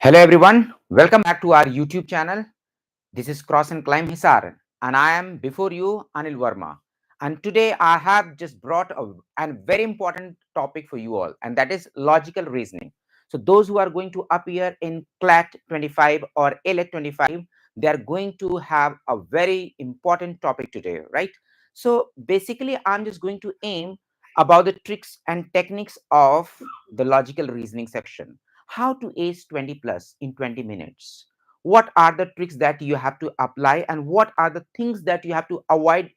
Hello everyone, welcome back to our YouTube channel. This is Cross and Climb Hisar and I am before you Anil Verma. And today I have just brought a very important topic for you all, and that is logical reasoning. So those who are going to appear in CLAT 25 or LSAT 25, they are going to have a very important topic today, right? So basically I'm just going to aim about the tricks and techniques of the logical reasoning section. How to ace 20 plus in 20 minutes. What are the tricks that you have to apply, and what are the things that you have to avoid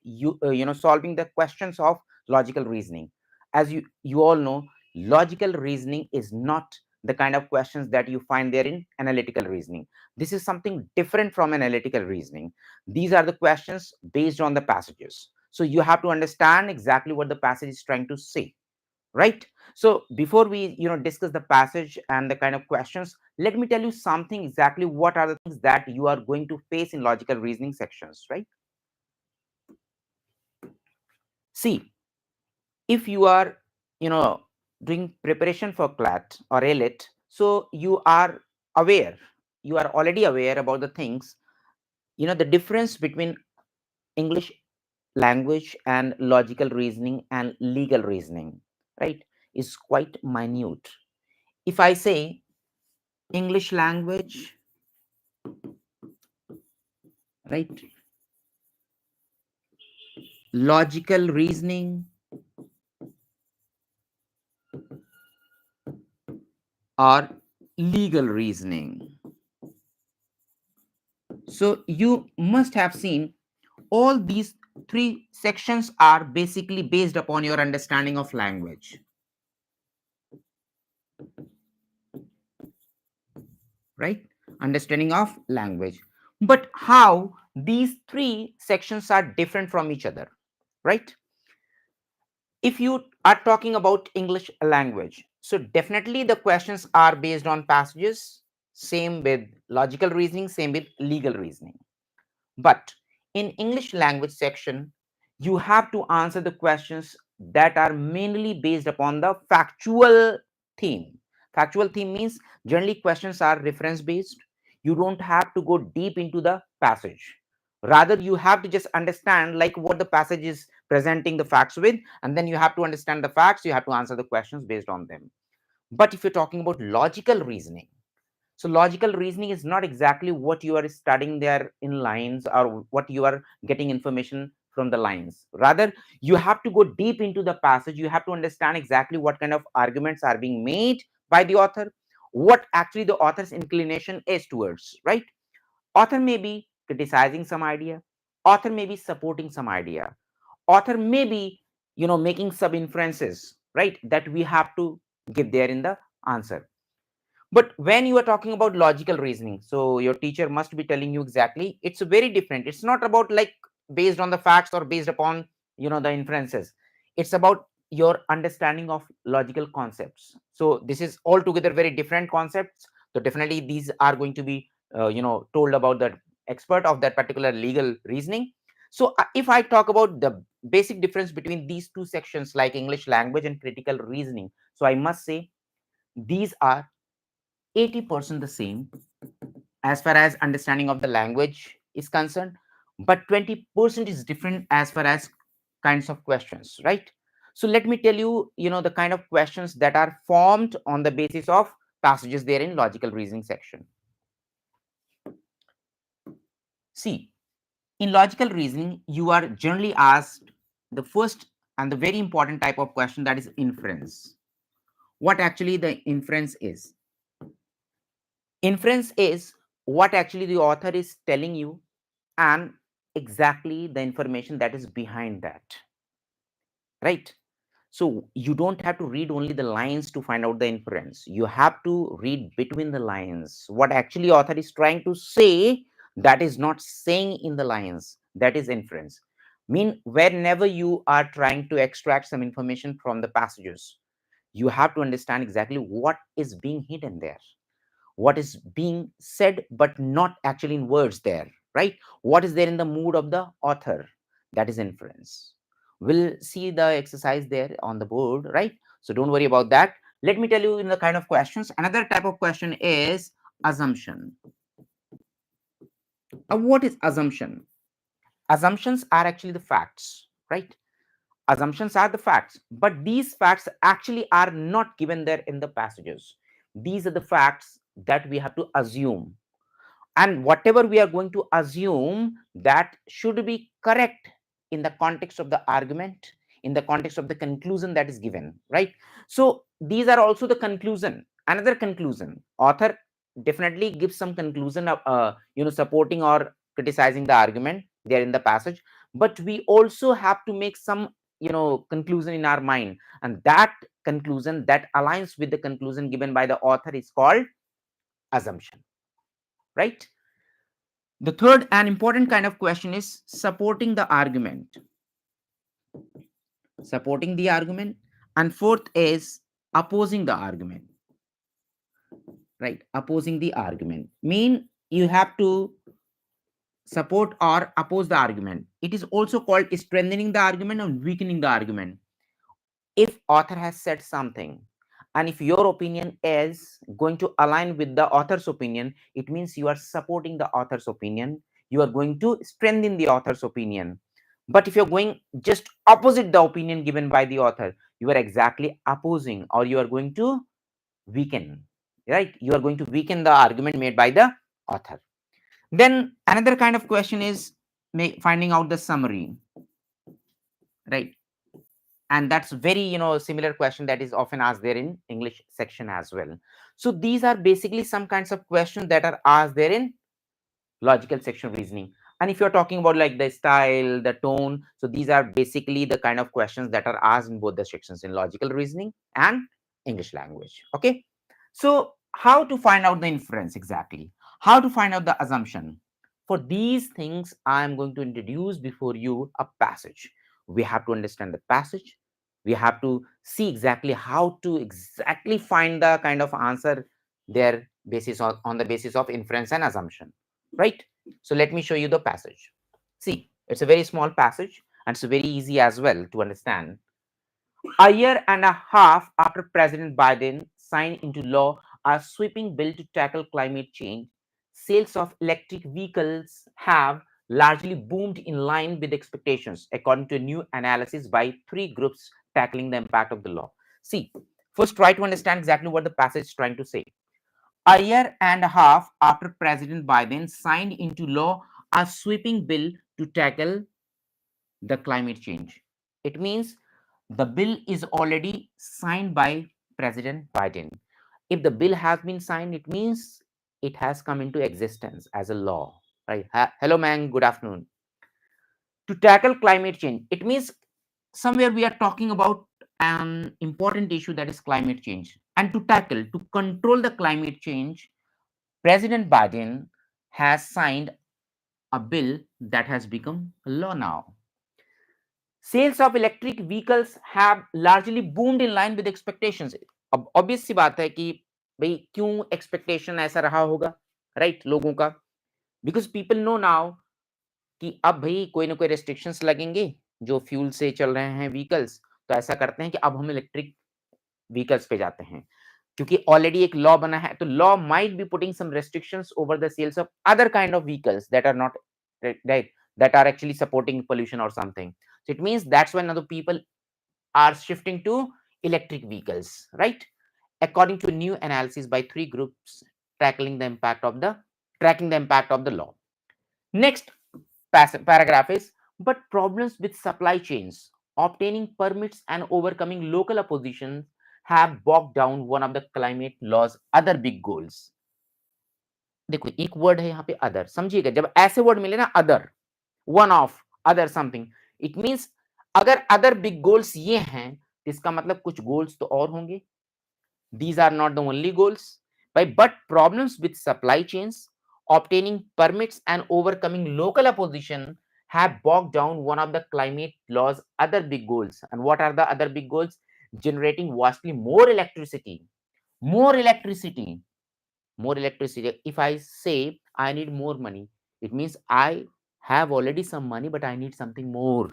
solving the questions of logical reasoning. As you all know, logical reasoning is not the kind of questions that you find there in analytical reasoning. This is something different from analytical reasoning. These are the questions based on the passages, so you have to understand exactly what the passage is trying to say, right? So before we discuss the passage and the kind of questions, let me tell you something exactly what are the things that you are going to face in logical reasoning sections, right? See, if you are you know doing preparation for CLAT or LIT, so you are aware, you are already aware about the things, the difference between English language and logical reasoning and legal reasoning, right, is quite minute. If I say English language, right, logical reasoning or legal reasoning. So you must have seen all these three sections are basically based upon your understanding of language, right? Understanding of language. But how these three sections are different from each other, right? If you are talking about English language, so definitely the questions are based on passages, same with logical reasoning, same with legal reasoning. But in English language section, you have to answer the questions that are mainly based upon the factual theme. Factual theme means generally questions are reference based. You don't have to go deep into the passage. Rather, you have to just understand like what the passage is presenting the facts with, and then you have to understand the facts. You have to answer the questions based on them. But if you're talking about logical reasoning, so logical reasoning is not exactly what you are studying there in lines or what you are getting information from the lines. Rather, you have to go deep into the passage. You have to understand exactly what kind of arguments are being made by the author, what actually the author's inclination is towards, right? Author may be criticizing some idea, author may be supporting some idea, author may be making sub inferences, right, that we have to give there in the answer. But when you are talking about logical reasoning, so your teacher must be telling you exactly, it's very different. It's not about like based on the facts or based upon the inferences. It's about your understanding of logical concepts. So this is altogether very different concepts. So definitely these are going to be told about the expert of that particular legal reasoning. So if I talk about the basic difference between these two sections like English language and critical reasoning, so I must say these are 80% the same as far as understanding of the language is concerned, but 20% is different as far as kinds of questions, right? So let me tell you, the kind of questions that are formed on the basis of passages there in logical reasoning section. See, in logical reasoning, you are generally asked the first and the very important type of question, that is inference. What actually the inference is? Inference is what actually the author is telling you and exactly the information that is behind that, right? So you don't have to read only the lines to find out the inference. You have to read between the lines what actually author is trying to say, that is not saying in the lines, that is inference. Mean whenever you are trying to extract some information from the passages, you have to understand exactly what is being hidden there, what is being said but not actually in words there, right? What is there in the mood of the author, that is inference. We'll see the exercise there on the board, right? So don't worry about that. Let me tell you in the kind of questions. Another type of question is assumption. What is assumption? Assumptions are actually the facts, right? Assumptions are the facts, but these facts actually are not given there in the passages. These are the facts that we have to assume, and whatever we are going to assume, that should be correct in the context of the argument, in the context of the conclusion that is given, right? So these are also the conclusion. Another conclusion, author definitely gives some conclusion of supporting or criticizing the argument there in the passage, but we also have to make some conclusion in our mind, and that conclusion that aligns with the conclusion given by the author is called assumption, right? The third and important kind of question is supporting the argument. Supporting the argument. And fourth is opposing the argument. Right? Opposing the argument. Mean you have to support or oppose the argument. It is also called strengthening the argument and weakening the argument. If author has said something, and if your opinion is going to align with the author's opinion, it means you are supporting the author's opinion, you are going to strengthen the author's opinion. But if you're going just opposite the opinion given by the author, you are exactly opposing, or you are going to weaken, right? You are going to weaken the argument made by the author. Then another kind of question is finding out the summary, right? And that's very similar question that is often asked there in English section as well. So these are basically some kinds of questions that are asked there in logical section reasoning. And if you're talking about like the style, the tone, so these are basically the kind of questions that are asked in both the sections, in logical reasoning and English language. Okay, so how to find out the inference exactly, how to find out the assumption? For these things I am going to introduce before you a passage. We have to understand the passage, we have to see exactly how to exactly find the kind of answer there basis on the basis of inference and assumption, right? So let me show you the passage. See, it's a very small passage and it's very easy as well to understand. A year and a half after President Biden signed into law a sweeping bill to tackle climate change, sales of electric vehicles have largely boomed in line with expectations, according to a new analysis by three groups tackling the impact of the law. See, first try to understand exactly what the passage is trying to say. A year and a half after President Biden signed into law a sweeping bill to tackle the climate change. It means the bill is already signed by President Biden. If the bill has been signed, it means it has come into existence as a law. Right? Hello, man. Good afternoon. To tackle climate change, it means somewhere we are talking about an important issue, that is climate change. And to control the climate change, President Biden has signed a bill that has become a law now. Sales of electric vehicles have largely boomed in line with expectations. अब obvious सी बात है कि भाई क्यों expectation ऐसा रहा होगा, right, लोगों का, बिकॉज पीपल नो नाउ कि अब भाई कोई ना कोई रेस्ट्रिक्शंस लगेंगे, जो फ्यूल से चल रहे हैं व्हीकल्स, तो ऐसा करते हैं कि अब हम इलेक्ट्रिक व्हीकल्स पे जाते हैं, क्योंकि ऑलरेडी एक लॉ बना है, तो law might be putting some restrictions over the sales of other kind of vehicles that are not right, that are actually supporting pollution or something. So it means that's when other people are shifting to electric vehicles, right? According to a new analysis by three groups tackling the impact of the tracking the impact of the law. Next paragraph is, but problems with supply chains, obtaining permits and overcoming local opposition have bogged down one of the climate law's other big goals. देखो एक word है यहाँ पे other, समझिएगा, जब ऐसे word मिले ना, other, one of, other something, it means अगर अदर बिग गोल्स ये हैं, इसका मतलब कुछ गोल्स तो और होंगे. These are not the only goals, but problems with supply chains, obtaining permits and overcoming local opposition have bogged down one of the climate law's other big goals. And what are the other big goals? Generating vastly more electricity. More electricity. More electricity. If I say I need more money, it means I have already some money, but I need something more,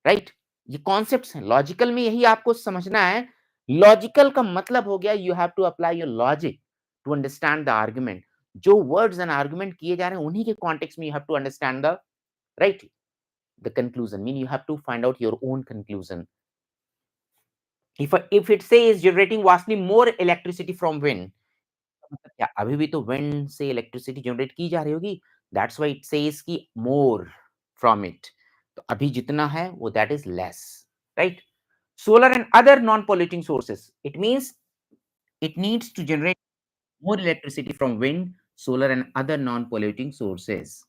right? ये concepts हैं, logical में यही आपको समझना है. Logical का मतलब हो गया, you have to apply your logic to understand the argument. जो वर्ड्स एंड आर्गुमेंट किए जा रहे हैं उन्हीं के कॉन्टेक्स्ट में you have to understand the right the conclusion. Mean you have to find out your own conclusion. If it says generating vastly more electricity from wind, मतलब क्या अभी भी तो wind से electricity generate की जा रही होगी. That's why it says कि more from it. तो अभी जितना है वो that is less, right? Solar and other non-polluting sources. It means it needs to generate more electricity from wind, solar, and other non-polluting sources.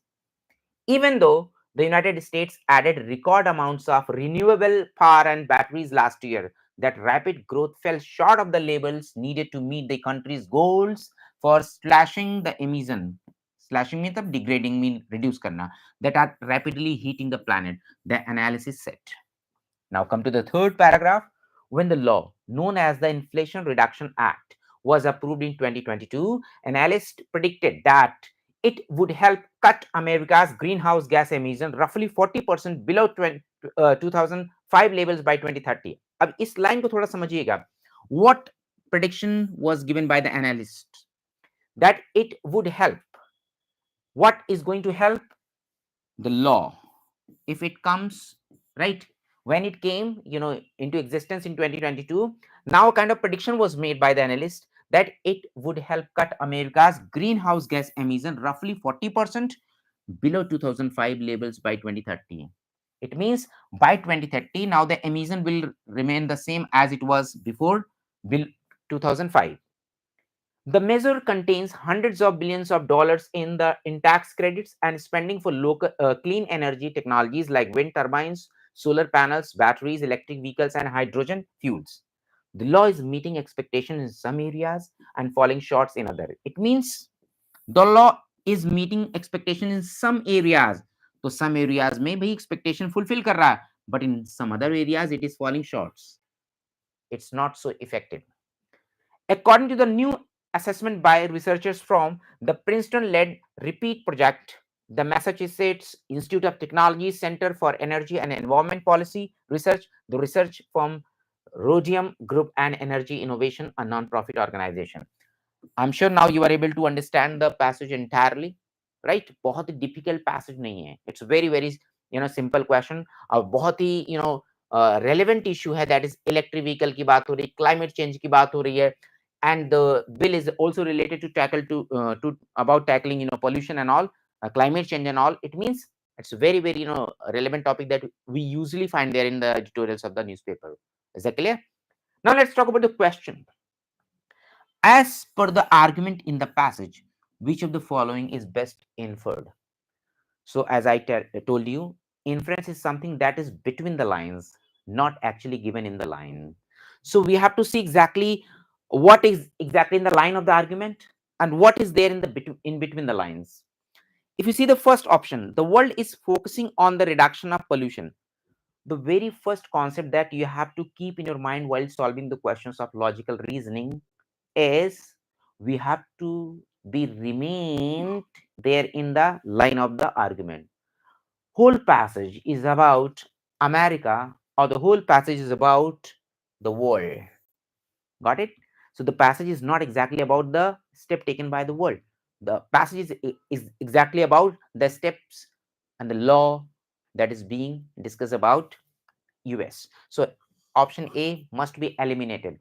Even though the United States added record amounts of renewable power and batteries last year, that rapid growth fell short of the levels needed to meet the country's goals for slashing the emission. Slashing means degrading, mean reduce karna, that are rapidly heating the planet, the analysis said. Now come to the third paragraph. When the law known as the Inflation Reduction Act was approved in 2022, analysts predicted that it would help cut America's greenhouse gas emission roughly 40% below 2005 levels by 2030. अब इस line को थोड़ा समझिएगा. What prediction was given by the analysts? That it would help. What is going to help? The law. If it comes, right, when it came into existence in 2022, now a kind of prediction was made by the analyst that it would help cut America's greenhouse gas emission roughly 40% below 2005 levels by 2030. It means by 2030 now the emission will remain the same as it was before 2005. The measure contains hundreds of billions of dollars in tax credits and spending for local clean energy technologies like wind turbines, solar panels, batteries, electric vehicles, and hydrogen fuels. The law is meeting expectations in some areas and falling short in others. It means the law is meeting expectations in some areas. So some areas may be expectation fulfill कर रहा है, but in some other areas it is falling short. It's not so effective. According to the new assessment by researchers from the Princeton-led REPEAT project, the Massachusetts Institute of Technology Center for Energy and Environment Policy Research, the research firm Rhodium Group and Energy Innovation, a non-profit organization. I'm sure now you are able to understand the passage entirely, right? बहुत ही difficult passage नहीं है. It's very very simple question. और बहुत ही relevant issue है, that is electric vehicle की बात हो रही है, climate change की बात हो रही है, and the bill is also related to about tackling pollution and all, climate change and all. It means it's a very very relevant topic that we usually find there in the editorials of the newspaper. Is that clear? Now let's talk about the question. As per the argument in the passage, which of the following is best inferred? So, as I told you, inference is something that is between the lines, not actually given in the line. So, we have to see exactly what is exactly in the line of the argument and what is there in between the lines. If you see the first option, the world is focusing on the reduction of pollution. The very first concept that you have to keep in your mind while solving the questions of logical reasoning is we have to be remained there in the line of the argument. Whole passage is about America, or the whole passage is about the world. Got it? So the passage is not exactly about the step taken by the world. The passage is exactly about the steps and the law that is being discussed about US. So option A must be eliminated.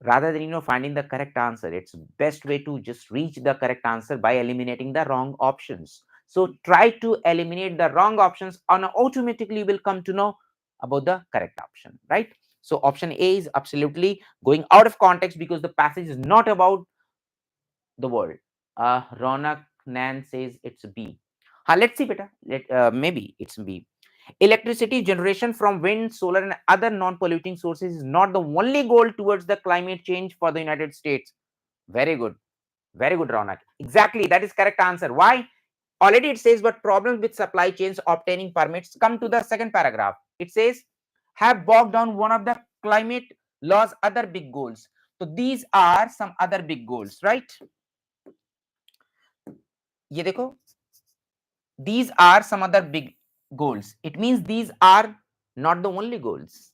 Rather than finding the correct answer, it's best way to just reach the correct answer by eliminating the wrong options. So try to eliminate the wrong options and automatically will come to know about the correct option, right? So option A is absolutely going out of context because the passage is not about the world. Ronak Nan says it's B. Let's see beta. Maybe it's B. Electricity generation from wind, solar, and other non-polluting sources is not the only goal towards the climate change for the United States. Very good. Very good, Ronak. Exactly. That is correct answer. Why? Already it says, but problems with supply chains obtaining permits. Come to the second paragraph. It says, have bogged down one of the climate law's other big goals. So these are some other big goals, right? ये देखो, these are some other big goals. It means these are not the only goals,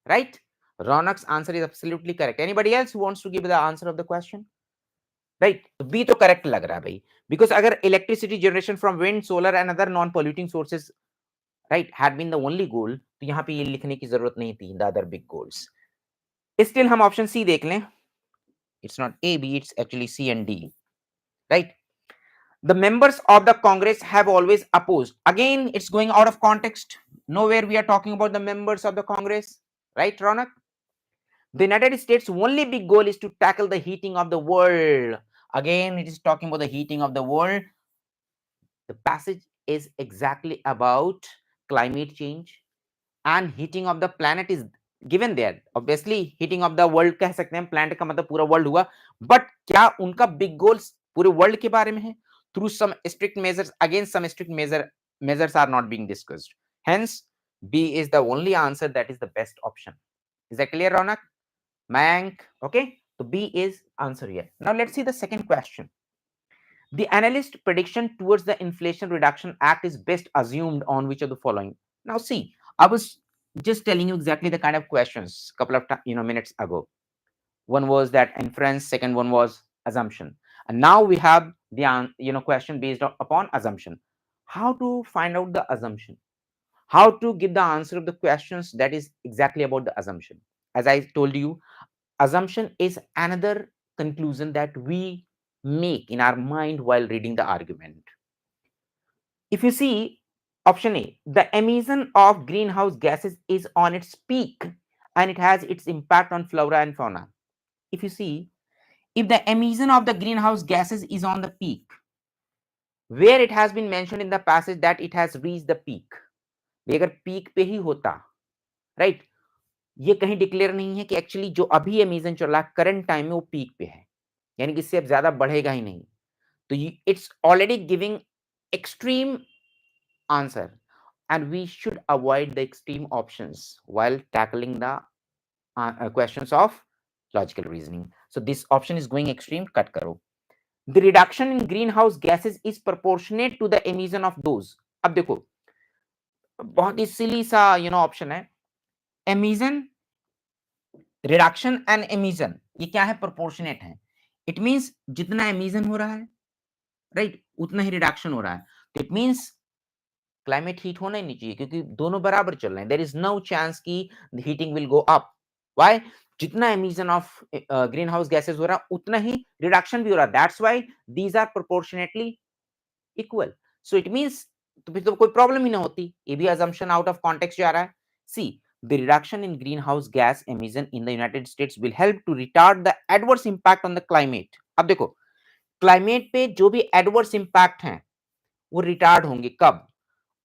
right? Ronak's answer is absolutely correct. Anybody else who wants to give the answer of the question? Right, B तो correct लग रहा है भाई, because अगर electricity generation from wind, solar and other non polluting sources right had been the only goal, तो यहाँ पे ये लिखने की जरूरत नहीं थी the other big goals. Still हम ऑप्शन सी देख लें, it's not A B, it's actually C and D, right. The members of the Congress have always opposed. Again, it's going out of context. Nowhere we are talking about the members of the Congress, right, Ronak? The United States' only big goal is to tackle the heating of the world. Again, it is talking about the heating of the world. The passage is exactly about climate change and heating of the planet is given there. Obviously, heating of the world कह सकते हैं, planet का मतलब पूरा world हुआ, but क्या उनका big goals पूरे world के बारे में है? Through some strict measures, again some strict measures are not being discussed. Hence, B is the only answer that is the best option. Is that clear, Ronak? Mayank? Okay, so B is answer here. Now let's see the second question. The analyst prediction towards the Inflation Reduction Act is best assumed on which of the following? Now see, I was just telling you exactly the kind of questions couple of minutes ago. One was that inference, second one was assumption, and now we have the question based upon assumption. How to find out the assumption? How to give the answer of the questions that is exactly about the assumption? As I told you, assumption is another conclusion that we make in our mind while reading the argument. If you see option A, the emission of greenhouse gases is on its peak and it has its impact on flora and fauna. If you see, if the emission of the greenhouse gases is on the peak, where it has been mentioned in the passage that it has reached the peak, अगर peak पे ही होता, right? ये कहीं declare नहीं है कि actually जो अभी एमिशन चल रहा है करंट टाइम में वो पीक पे है, यानी कि इससे अब ज्यादा बढ़ेगा ही नहीं, तो it's already giving extreme answer and we should avoid the extreme options while tackling the questions of logical reasoning. So this option is going extreme, cut karo. The reduction in greenhouse gases is proportionate to the emission of those. अब देखो बहुत ही सिली सा option है, emission reduction and emission ये क्या है, proportionate है। It means जितना emission हो रहा है राइट उतना ही रिडक्शन हो रहा है, तो इट मींस क्लाइमेट हीट होना ही नहीं चाहिए क्योंकि दोनों बराबर चल रहे हैं। देयर इज नो चांस कि the heating will go up. Why? जितना emission of greenhouse gases हो रहा है उतना ही रिडक्शन भी हो रहा है। That's why these are proportionately equal. So it means तो फिर तो कोई प्रॉब्लम ही ना होती। ये भी assumption आउट ऑफ कॉन्टेक्स्ट जा रहा है। सी the reduction in greenhouse gas emission in the United States will help to retard the adverse impact on the climate। अब देखो क्लाइमेट पे जो भी एडवर्स इंपैक्ट हैं वो रिटार्ड होंगे कब?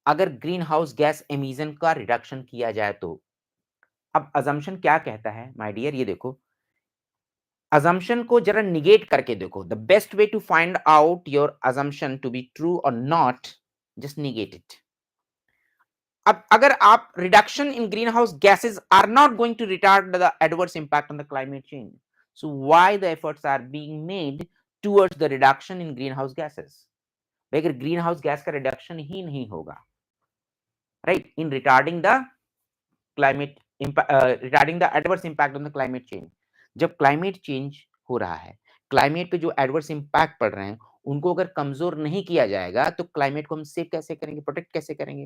अगर ग्रीन हाउस गैस एमिशन का रिडक्शन किया जाए तो। अब अजम्पशन क्या कहता है माय डियर, ये देखो अजम्पशन को जरा निगेट करके देखो। The best way to find out your assumption to be true और नॉट, जस्ट निगेट इट। अब अगर आप reduction in greenhouse gases are not going to retard the adverse impact on the climate change, so why the efforts are being made towards the reduction in greenhouse gases? अगर greenhouse gas का reduction ही नहीं होगा right in retarding the climate regarding the adverse impact on the climate change, जब climate change हो रहा है, climate पे जो एडवर्स इम्पैक्ट पड़ रहे हैं उनको अगर कमजोर नहीं किया जाएगा तो क्लाइमेट को हम सेव कैसे करेंगे, प्रोटेक्ट कैसे करेंगे,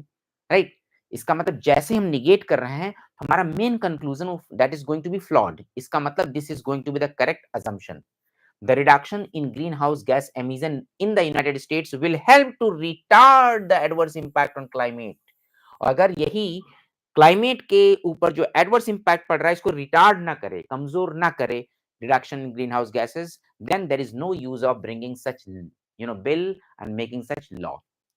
राइट? इसका मतलब जैसे हम निगेट कर रहे हैं हमारा main conclusion that is going to be flawed. इसका मतलब this is going to be the correct assumption। The reduction in greenhouse gas emission in the United States will help to retard the adverse impact on climate। अगर यही climate के ऊपर जो adverse impact पड़ रहा है इसको रिटार्ड ना करे, कमजोर ना करे, reduction in greenhouse gases, then there is no use of bringing such bill and making such law.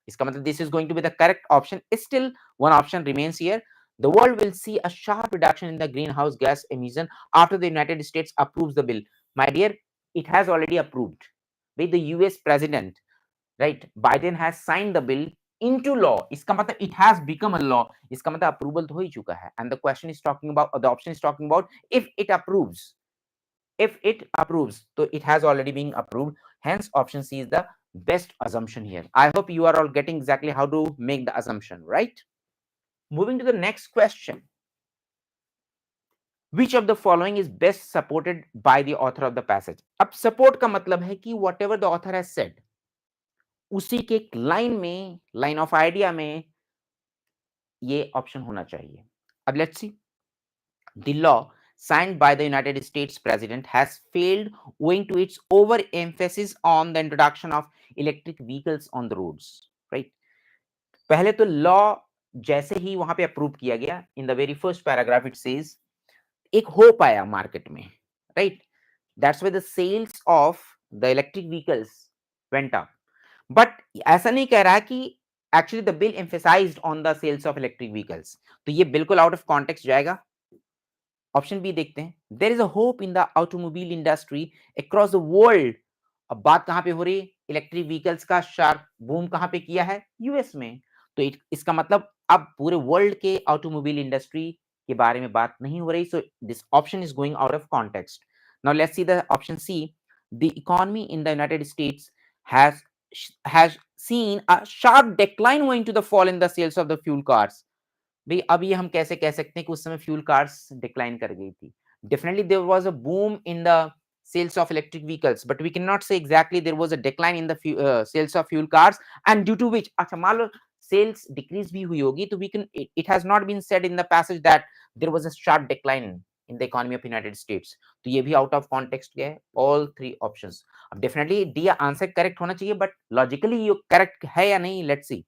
इसका मतलब this is going to be the correct option. Still one option remains here. The world will see a sharp reduction in the greenhouse gas emission after the United States approves the bill. My dear, it has already approved. With the US president, right? Biden has signed the bill into law। इसका मतलब it has become a law। इसका मतलब approval तो हो ही चुका है। And the question is talking about, the option is talking about if it approves। If it approves, so it has already been approved। Hence, option C is the best assumption here। I hope you are all getting exactly how to make the assumption, right? Moving to the next question. Which of the following is best supported by the author of the passage. अब support का मतलब है कि what ever the author has said, उसी के एक line में, line of idea में ये ऑप्शन होना चाहिए। अब let's see, the law signed by the United States president has failed owing to its overemphasis on the introduction of electric vehicles on the roads, right? पहले तो law जैसे ही वहां पे अप्रूव किया गया, in the very first paragraph it says एक hope आया market में, right? That's why the sales of the electric vehicles went up. But ऐसा नहीं कह रहा कि actually the bill emphasized on the sales of electric vehicles, तो ये बिल्कुल आउट ऑफ कॉन्टेक्स्ट जाएगा। ऑप्शन बी देखते हैं, there is a hope in the automobile industry across the world. अब बात कहां पे हो रही है? इलेक्ट्रिक व्हीकल्स का शार्प बूम कहां पे किया है? यूएस में। तो इसका मतलब अब पूरे वर्ल्ड के ऑटोमोबाइल इंडस्ट्री के बारे में बात नहीं हो रही। So this option is going out of context. Now let's see the option C, the economy in the United States has has seen a sharp decline owing to the fall in the sales of the fuel cars। भाई अब ये हम कैसे कह सकते हैं कि उस समय फ्यूल कार्स डिक्लाइन कर गई थी? Definitely there was a boom in the sales of electric vehicles, but we cannot say exactly there was a decline in the sales of fuel cars, and due to which, अच्छा मान लो sales decrease भी हुई होगी, तो we can, it has not been said in the passage that there was a sharp decline in the economy of United States। तो ये भी out of context गया है, all three options। अब definitely D आंसर करेक्ट होना चाहिए, but logically ये correct है या नहीं, let's see।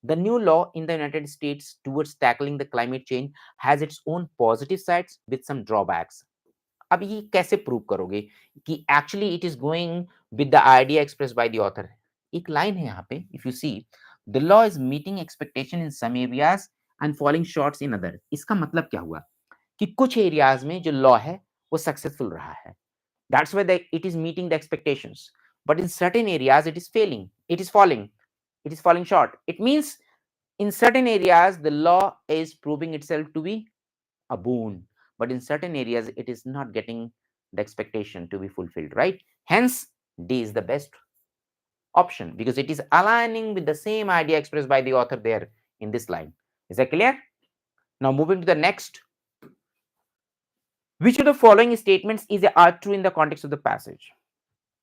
The new law in the United States towards tackling the climate change has its own positive sides with some drawbacks। अब ये कैसे प्रूव करोगे कि actually it is going with the idea express by the author? एक line है यहाँ पे, if you see, the law is meeting expectation in some areas and falling shorts in other. इसका मतलब क्या हुआ कि कुछ एरियाज में जो लॉ है वो सक्सेसफुल रहा है, that's why it is meeting the expectations, but in certain areas it is failing, it is falling short। It means in certain areas the law is proving itself to be a boon, but in certain areas it is not getting the expectation to be fulfilled, right? Hence D is the best option because it is aligning with the same idea expressed by the author there in this line। Is that clear? Now moving to the next, which of the following statements are true in the context of the passage?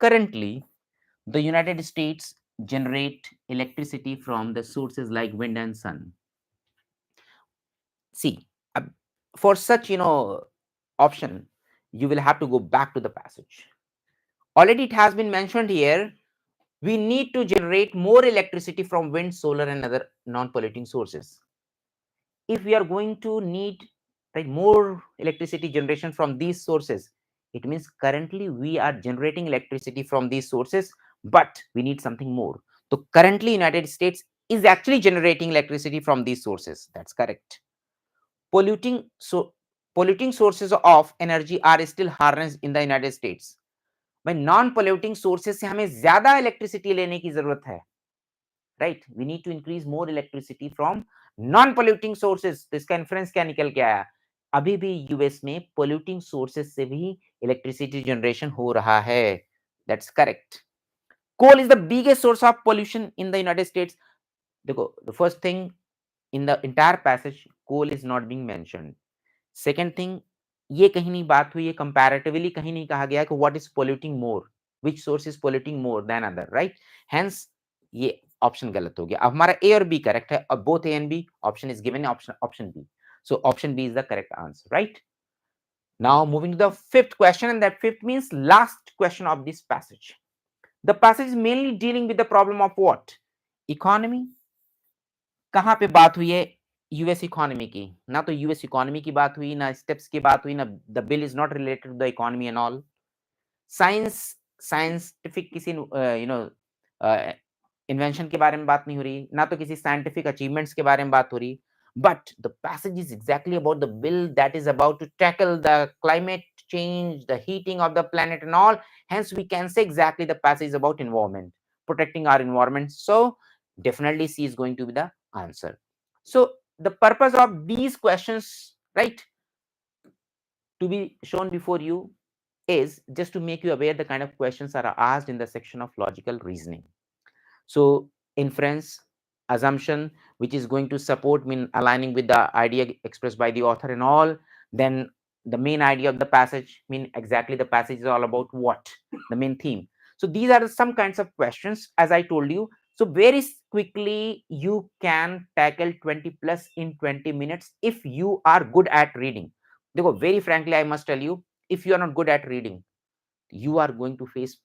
Currently the United States generate electricity from the sources like wind and sun। See, for such option, you will have to go back to the passage. Already it has been mentioned here, we need to generate more electricity from wind, solar and other non-polluting sources. If we are going to need, right, more electricity generation from these sources, it means currently we are generating electricity from these sources, but we need something more. So currently United States is actually generating electricity from these sources. That's correct। polluting so polluting sources of energy are still harnessed in the United States। भाई non polluting sources से हमें ज्यादा electricity लेने की जरूरत है, right? We need to increase more electricity from non polluting sources. तो इसका इन्फ्रेंस क्या निकल के आया? अभी भी यूएस में पोल्यूटिंग सोर्सेज से भी इलेक्ट्रिसिटी जनरेशन हो रहा है। That's correct. Coal is the biggest source of pollution in the United States. देखो, the first thing, in the entire passage coal is not being mentioned। second thing, ये कहीं नहीं बात हुई है, कंपैरेटिवली कहीं नहीं कहा गया कि what is polluting more, which source is polluting more than other, right? hence ये ऑप्शन गलत हो गया। अब हमारा ए और बी करेक्ट है, अब both A and B option is given, option B. So option B is the correct answer, right? Now moving to the fifth question, and that fifth means last question of this passage. The passage is mainly dealing with the problem of what? Economy. कहां पे बात हुई है? US economy की। ना तो US economy की बात हुई, ना स्टेप्स की बात हुई, ना the bill is not related to the economy and all. Science, scientific किसी इन्वेंशन के बारे में बात नहीं हो रही, ना तो किसी साइंटिफिक अचीवमेंट्स के बारे में बात हो रही। But the passage is exactly about the bill that is about to tackle the climate change, the heating of the planet and all। hence we can say exactly the passage is about environment, protecting our environment। so definitely C is going to be the answer। so the purpose of these questions, right, to be shown before you is just to make you aware the kind of questions that are asked in the section of logical reasoning। so inference, assumption, which is going to support mean aligning with the idea expressed by the author and all, then the main idea of the passage, mean exactly the passage is all about what, the main theme. So these are some kinds of questions, as I told you. So very quickly you can tackle 20 plus in 20 minutes if you are good at reading. देखो, very frankly I must tell you, if you are not good at reading, you are going to face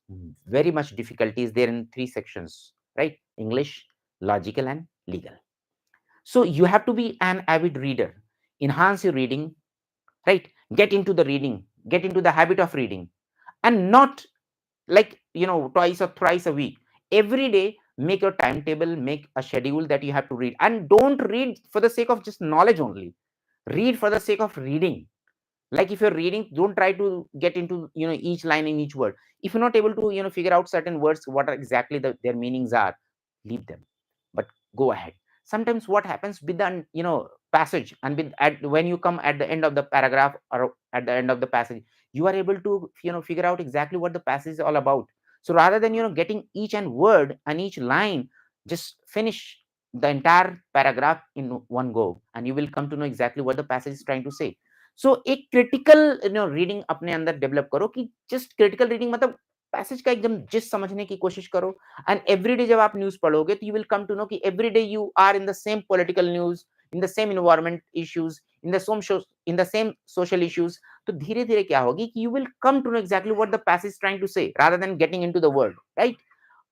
very much difficulties there in three sections, right? English, logical, and legal. So you have to be an avid reader, enhance your reading, right? Get into the reading, get into the habit of reading, and not like, twice or thrice a week. Every day make your timetable, make a schedule that you have to read, and don't read for the sake of just knowledge only. Read for the sake of reading. Like if you're reading, don't try to get into each line in each word. If you're not able to figure out certain words, what are exactly their meanings are, leave them, but go ahead. Sometimes what happens with the passage, and when you come at the end of the paragraph or at the end of the passage, you are able to figure out exactly what the passage is all about. So rather than getting each and word and each line, just finish the entire paragraph in one go, and you will come to know exactly what the passage is trying to say. सो एक critical reading अपने अंदर develop करो, कि just critical reading मतलब passage का एकदम जिस समझने की कोशिश करो. एंड एवरीडे जब आप न्यूज पढ़ोगे तो you will come to know कि everyday you are in the same political news, in the same environment issues, in the same social issues. तो धीरे धीरे क्या होगी कि you will come to know exactly what the passage trying to say, rather than getting into the word, right?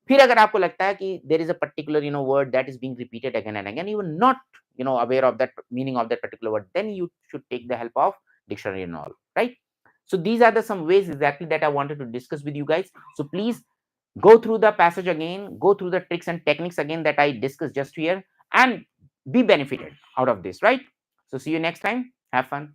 फिर अगर आपको लगता है कि there is a particular word that is being repeated again and again, you are not aware of that meaning of that particular word, then you should take the help of dictionary and all, right? So these are the some ways exactly that I wanted to discuss with you guys. So please go through the passage again, go through the tricks and techniques again that I discussed just here, and be benefited out of this, right? So see you next time. Have fun.